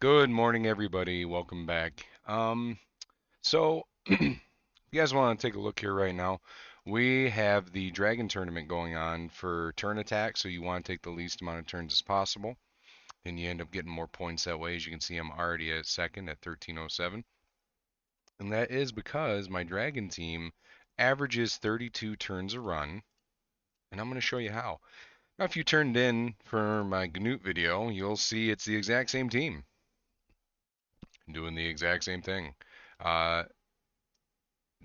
Good morning, everybody. Welcome back. If you guys want to take a look here right now, we have the Dragon Tournament going on for turn attack, so you want to take the least amount of turns as possible, and you end up getting more points that way. As you can see, I'm already at second at 1307, and that is because my Dragon team averages 32 turns a run, and I'm going to show you how. Now, if you turned in for my Gnute video, you'll see it's the exact same team doing the exact same thing. Uh,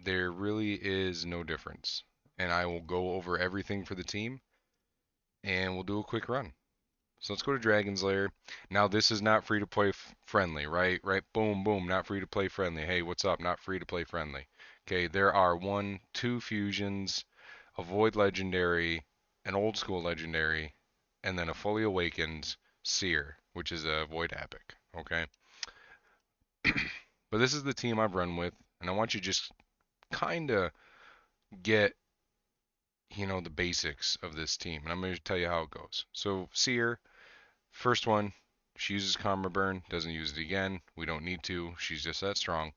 there really is no difference. And I will go over everything for the team and we'll do a quick run. So let's go to Dragon's Lair. Now this is not free to play friendly, right? Right? Boom, boom, not free to play friendly. Hey, what's up? Not free to play friendly. Okay, there are two fusions, a void legendary, an old school legendary, and then a fully awakened seer, which is a void epic. Okay, but this is the team I've run with, and I want you to just kind of get the basics of this team, and I'm going to tell you how it goes. So, Seer, first one, she uses Karma Burn, doesn't use it again. We don't need to. She's just that strong.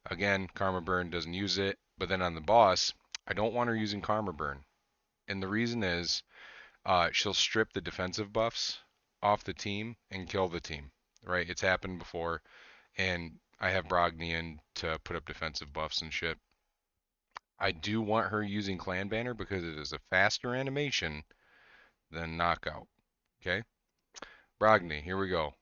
Again, Karma Burn doesn't use it, but then on the boss, I don't want her using Karma Burn. And the reason is she'll strip the defensive buffs off the team and kill the team, right? It's happened before, and I have Brogni in to put up defensive buffs and shit. I do want her using Clan Banner because it is a faster animation than Knockout. Okay? Brogni, here we go.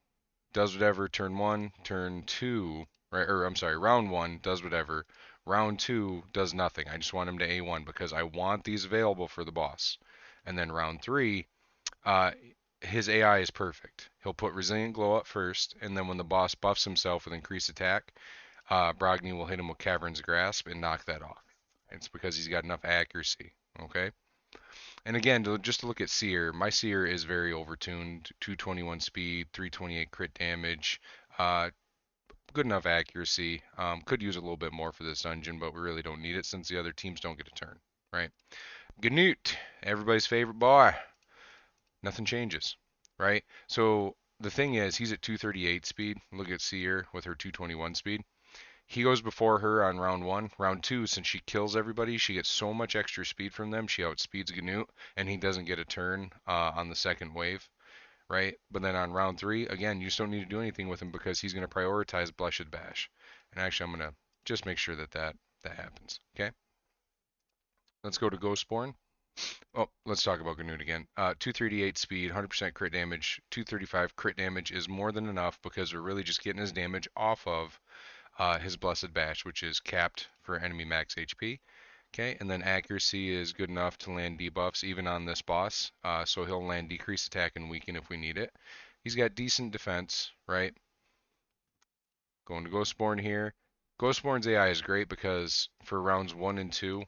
Does whatever, turn one, turn two, right? Or I'm sorry, round one does whatever. Round two does nothing. I just want him to A1 because I want these available for the boss. And then round three, uh, his AI is perfect. He'll put Resilient Glow up first, and then when the boss buffs himself with increased attack, Brogni will hit him with Cavern's Grasp and knock that off. It's because he's got enough accuracy. Okay? And again, just to look at Seer, my Seer is very overtuned. 221 speed, 328 crit damage, uh, good enough accuracy. Could use a little bit more for this dungeon, but we really don't need it since the other teams don't get a turn, right? Gnute, everybody's favorite boy. Nothing changes, right? So the thing is, he's at 238 speed. Look at Seer with her 221 speed. He goes before her on round one. Round two, since she kills everybody, she gets so much extra speed from them. She outspeeds Ganut, and he doesn't get a turn on the second wave, right? But then on round three, again, you just don't need to do anything with him because he's going to prioritize Blessed Bash. And actually, I'm going to just make sure that happens. Okay, let's go to Ghostborn. Oh, let's talk about Ganut again. 238 speed, 100% crit damage, 235 crit damage is more than enough because we're really just getting his damage off of his Blessed Bash, which is capped for enemy max HP. Okay, and then accuracy is good enough to land debuffs even on this boss. So he'll land decreased attack and weaken if we need it. He's got decent defense, right? Going to Ghostborn here. Ghostborn's AI is great because for rounds one and two,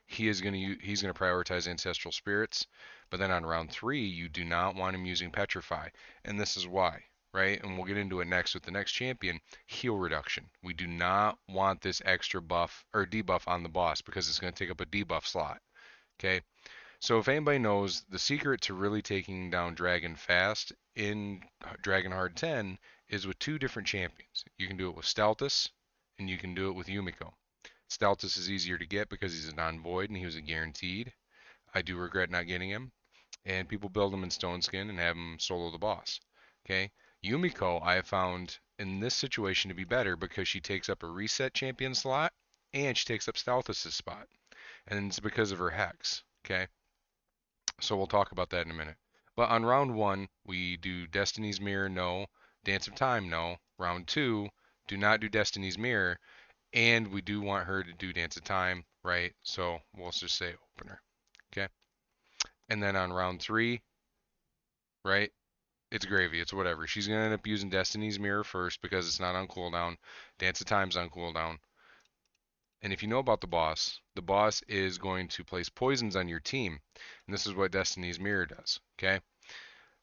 he's gonna prioritize ancestral spirits. But then on round three, you do not want him using petrify, and this is why, right? And we'll get into it next with the next champion, heal reduction. We do not want this extra buff or debuff on the boss because it's going to take up a debuff slot. Okay, so if anybody knows the secret to really taking down Dragon fast in Dragon Hard 10 is with two different champions. You can do it with Steltus and you can do it with Yumiko. Steltus is easier to get because he's a non-void and he was a guaranteed. I do regret not getting him. And people build him in Stone Skin and have him solo the boss. Okay? Yumiko, I have found in this situation to be better because she takes up a reset champion slot and she takes up Steltus' spot. And it's because of her hex. Okay? So we'll talk about that in a minute. But on round one, we do Destiny's Mirror, no. Dance of Time, no. Round two, do not do Destiny's Mirror. And we do want her to do Dance of Time, right? So we'll just say opener. Okay. And then on round three, right? It's gravy. It's whatever. She's going to end up using Destiny's Mirror first because it's not on cooldown. Dance of Time's on cooldown. And if you know about the boss is going to place poisons on your team. And this is what Destiny's Mirror does. Okay?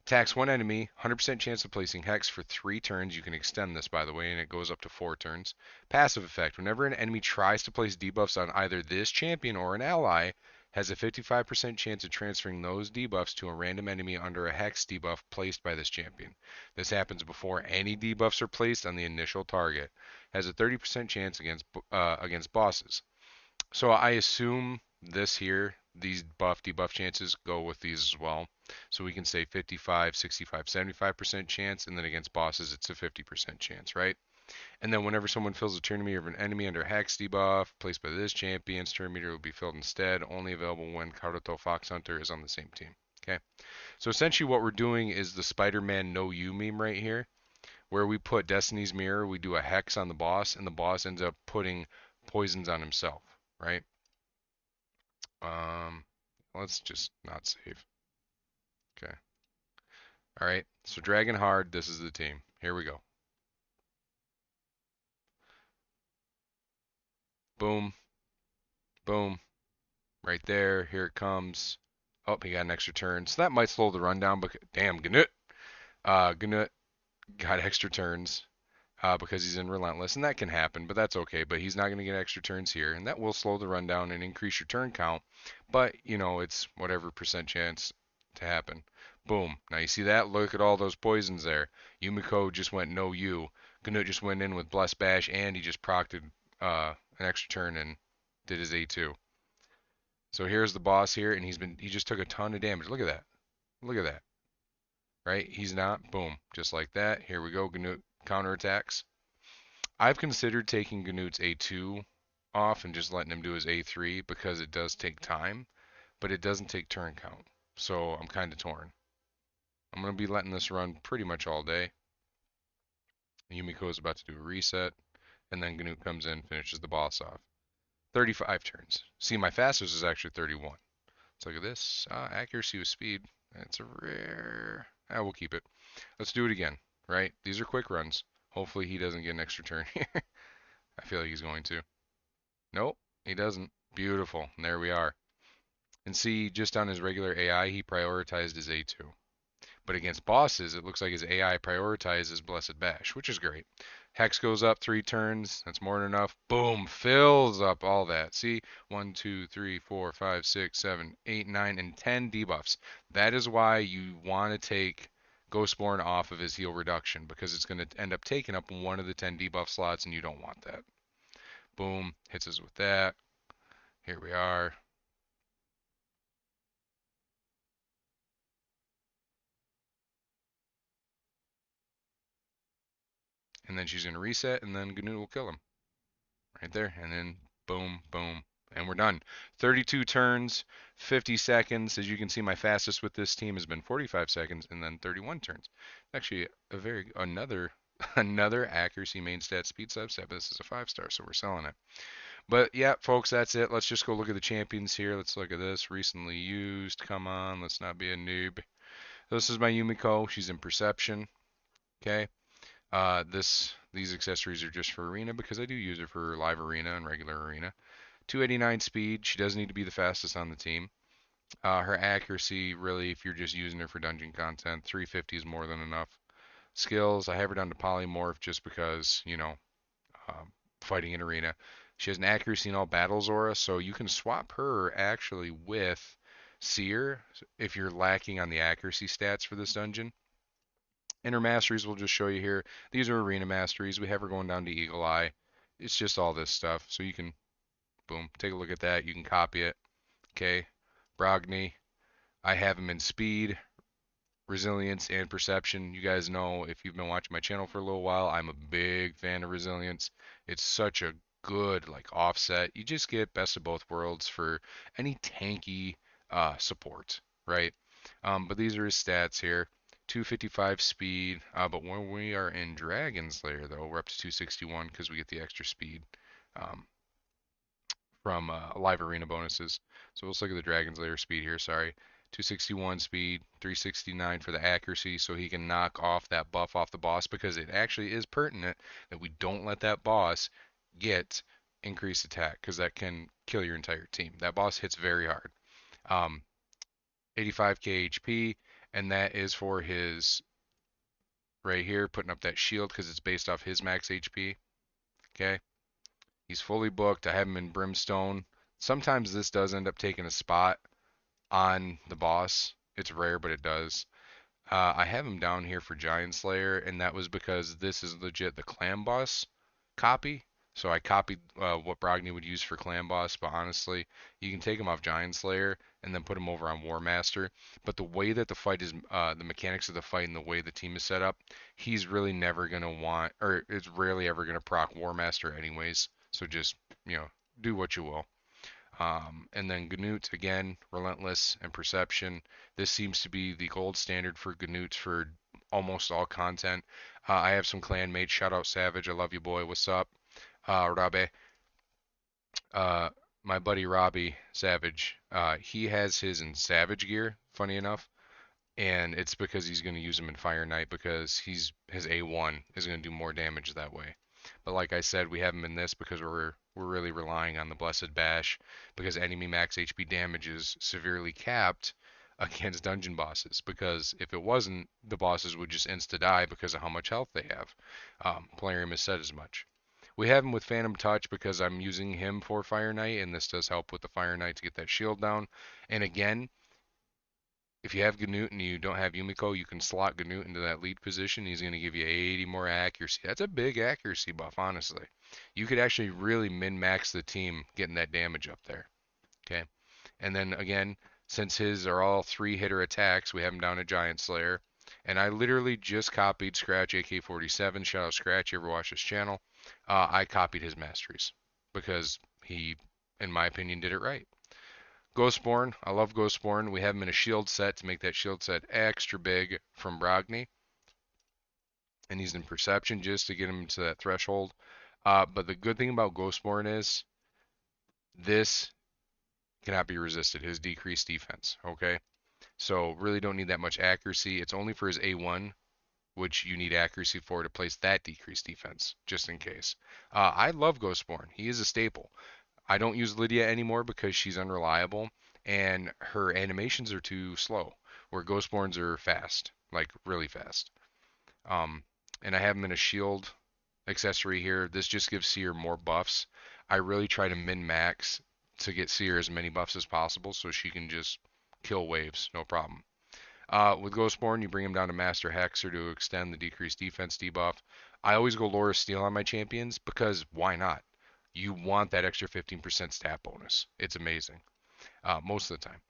Attacks one enemy, 100% chance of placing Hex for 3 turns. You can extend this, by the way, and it goes up to 4 turns. Passive effect. Whenever an enemy tries to place debuffs on either this champion or an ally, has a 55% chance of transferring those debuffs to a random enemy under a hex debuff placed by this champion. This happens before any debuffs are placed on the initial target. Has a 30% chance against bosses. So I assume this here, these buff debuff chances go with these as well. So we can say 55, 65, 75% chance, and then against bosses it's a 50% chance, right? And then whenever someone fills a turn meter of an enemy under Hex debuff placed by this champion's turn meter will be filled instead, only available when Karuto Fox Hunter is on the same team. Okay, so essentially what we're doing is the Spider-Man No You meme right here, where we put Destiny's Mirror, we do a Hex on the boss, and the boss ends up putting poisons on himself, right? Um, let's just not save. Okay. All right. So Dragon Hard, this is the team. Here we go. Boom, boom, right there. Here it comes. Oh, he got an extra turn. So that might slow the run down, but damn, Gnut. Gnut got extra turns because he's in Relentless, and that can happen, but that's okay. But he's not going to get extra turns here, and that will slow the run down and increase your turn count. But, it's whatever percent chance to happen. Boom. Now you see that? Look at all those poisons there. Yumiko just went no you. Gnut just went in with Bless Bash, and he just procted an extra turn and did his A2. So here's the boss here, and he just took a ton of damage. Look at that. Look at that. Right? He's not. Boom. Just like that. Here we go. Gnut counterattacks. I've considered taking Gnut's A2 off and just letting him do his A3 because it does take time, but it doesn't take turn count. So I'm kind of torn. I'm going to be letting this run pretty much all day. Yumiko is about to do a reset, and then Gnut comes in, finishes the boss off. 35 turns. See, my fastest is actually 31. Let's look at this. Accuracy with speed. It's a rare. We'll keep it. Let's do it again, right? These are quick runs. Hopefully he doesn't get an extra turn here. I feel like he's going to. Nope, he doesn't. Beautiful. And there we are. And see, just on his regular AI, he prioritized his A2. But against bosses, it looks like his AI prioritizes Blessed Bash, which is great. Hex goes up 3 turns. That's more than enough. Boom. Fills up all that. See? 1, 2, 3, 4, 5, 6, 7, 8, 9, and 10 debuffs. That is why you want to take Ghostborn off of his heal reduction, because it's going to end up taking up one of the 10 debuff slots, and you don't want that. Boom. Hits us with that. Here we are. And then she's going to reset, and then Gnu will kill him. Right there. And then boom, boom. And we're done. 32 turns, 50 seconds. As you can see, my fastest with this team has been 45 seconds and then 31 turns. Actually, another accuracy main stat speed subset. This is a 5-star, so we're selling it. But yeah, folks, that's it. Let's just go look at the champions here. Let's look at this. Recently used. Come on, let's not be a noob. This is my Yumiko. She's in Perception. Okay. These accessories are just for arena because I do use it for live arena and regular arena. 289 speed. She does need to be the fastest on the team. Her accuracy, really, if you're just using her for dungeon content, 350 is more than enough. Skills, I have her down to polymorph just because, fighting in arena. She has an accuracy in all battles aura, so you can swap her actually with Seer if you're lacking on the accuracy stats for this dungeon. And her masteries we'll just show you here. These are arena masteries. We have her going down to Eagle Eye. It's just all this stuff. So you can, boom, take a look at that. You can copy it. Okay. Brogni. I have him in speed, resilience, and perception. You guys know if you've been watching my channel for a little while, I'm a big fan of resilience. It's such a good offset. You just get best of both worlds for any tanky support, right? But these are his stats here. 255 speed, but when we are in Dragon's Lair, though, we're up to 261 because we get the extra speed um, from live arena bonuses. So let's look at the Dragon's Lair speed here. Sorry, 261 speed, 369 for the accuracy, so he can knock off that buff off the boss because it actually is pertinent that we don't let that boss get increased attack because that can kill your entire team. That boss hits very hard. 85k HP, and that is for his right here, putting up that shield because it's based off his max HP. Okay, he's fully booked. I have him in Brimstone. Sometimes this does end up taking a spot on the boss. It's rare, but it does. I have him down here for Giant Slayer, and that was because this is legit the Clan Boss copy. So I copied what Brogni would use for Clan Boss, but honestly, you can take him off Giant Slayer and then put him over on War Master. But the way that the fight is, the mechanics of the fight and the way the team is set up, he's really never gonna want, or it's rarely ever gonna proc War Master anyways. So just, do what you will. And then Ganut, again, Relentless and Perception. This seems to be the gold standard for Ganut for almost all content. I have some clan mates. Shout out Savage. I love you, boy. What's up? Rabe. Uh, my buddy Robbie Savage. He has his in Savage gear, funny enough. And it's because he's going to use him in Fire Knight because his A1 is going to do more damage that way. But like I said, we have him in this because we're really relying on the Blessed Bash because enemy max HP damage is severely capped against dungeon bosses. Because if it wasn't, the bosses would just insta die because of how much health they have. Polarium has said as much. We have him with Phantom Touch because I'm using him for Fire Knight, and this does help with the Fire Knight to get that shield down. And again, if you have Ganut and you don't have Yumiko, you can slot Ganut into that lead position. He's going to give you 80 more accuracy. That's a big accuracy buff, honestly. You could actually really min-max the team getting that damage up there. Okay. And then again, since his are all 3-hitter attacks, we have him down to Giant Slayer. And I literally just copied Scratch AK-47. Shout out Scratch, you ever watch this channel? I copied his masteries because he, in my opinion, did it right. Ghostborn, I love Ghostborn. We have him in a shield set to make that shield set extra big from Brogni. And he's in Perception just to get him to that threshold. But the good thing about Ghostborn is this cannot be resisted, his decreased defense, okay? So really don't need that much accuracy. It's only for his A1, which you need accuracy for to place that decreased defense, just in case. I love Ghostborn. He is a staple. I don't use Lydia anymore because she's unreliable and her animations are too slow, where Ghostborns are fast, like really fast. Um, and I have them in a shield accessory here. This just gives Seer more buffs. I really try to min-max to get Seer as many buffs as possible so she can just kill waves, no problem. With Ghostborn, you bring him down to Master Hexer to extend the decreased defense debuff. I always go Laura Steel on my champions because why not? You want that extra 15% stat bonus. It's amazing. Most of the time.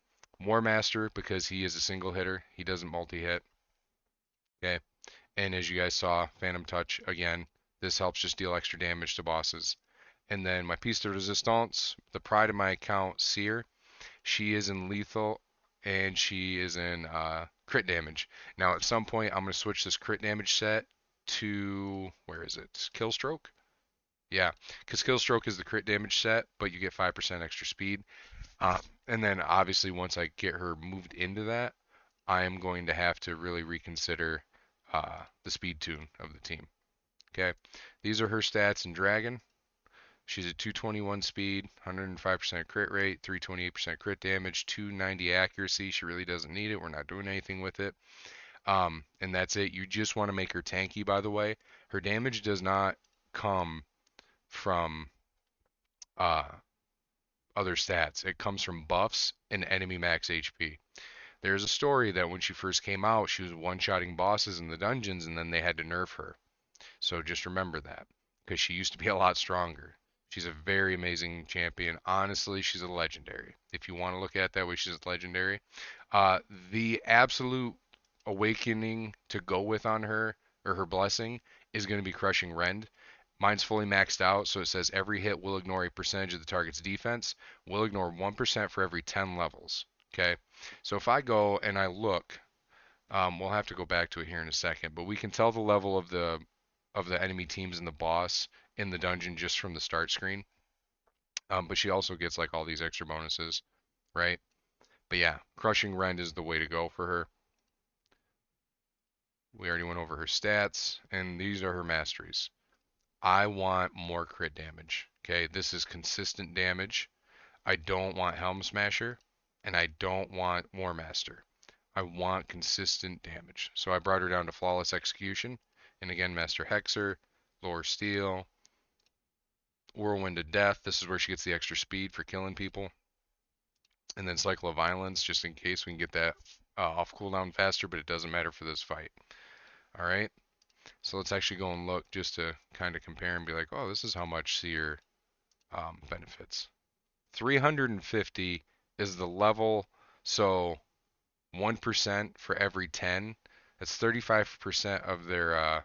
War Master because he is a single hitter. He doesn't multi-hit. Okay. And as you guys saw, Phantom Touch again. This helps just deal extra damage to bosses. And then my piece de resistance, the pride of my account, Seer. She is in lethal and she is in crit damage. Now at some point I'm going to switch this crit damage set to, where is it? Killstroke? Yeah, because Killstroke is the crit damage set, but you get 5% extra speed. And then obviously once I get her moved into that, I am going to have to really reconsider the speed tune of the team. Okay, these are her stats in Dragon. She's at 221 speed, 105% crit rate, 328% crit damage, 290 accuracy. She really doesn't need it. We're not doing anything with it. And that's it. You just want to make her tanky, by the way. Her damage does not come from uh, other stats. It comes from buffs and enemy max HP. There's a story that when she first came out, she was one-shotting bosses in the dungeons and then they had to nerf her. So just remember that because she used to be a lot stronger. She's a very amazing champion. Honestly, she's a legendary. If you want to look at it that way, she's a legendary. The absolute awakening to go with on her, or her blessing, is going to be Crushing Rend. Mine's fully maxed out, so it says every hit will ignore a percentage of the target's defense. Will ignore 1% for every 10 levels. Okay, so if I go and I look, we'll have to go back to it here in a second, but we can tell the level of the enemy teams and the boss in the dungeon just from the start screen. But she also gets like all these extra bonuses, right? But yeah, Crushing Rend is the way to go for her. We already went over her stats, and these are her masteries. I want more crit damage. Okay, this is consistent damage. I don't want Helm Smasher, and I don't want War Master. I want consistent damage. So I brought her down to Flawless Execution. And again, Master Hexer, Lore Steel, Whirlwind of Death. This is where she gets the extra speed for killing people. And then Cycle of Violence, just in case we can get that off cooldown faster, but it doesn't matter for this fight. All right. So let's actually go and look just to kind of compare and be like, oh, this is how much Seer benefits. 350 is the level, so 1% for every 10. That's 35% of their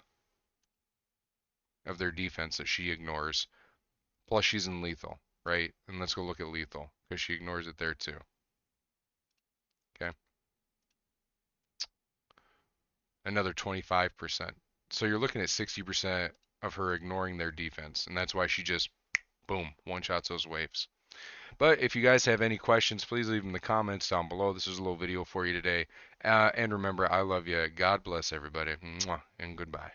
defense that she ignores. Plus she's in lethal, right? And let's go look at lethal because she ignores it there too. Okay. Another 25%. So you're looking at 60% of her ignoring their defense, and that's why she just boom, one shots those waves. But if you guys have any questions, please leave them in the comments down below. This is a little video for you today. And remember, I love you. God bless everybody. Mwah, and goodbye.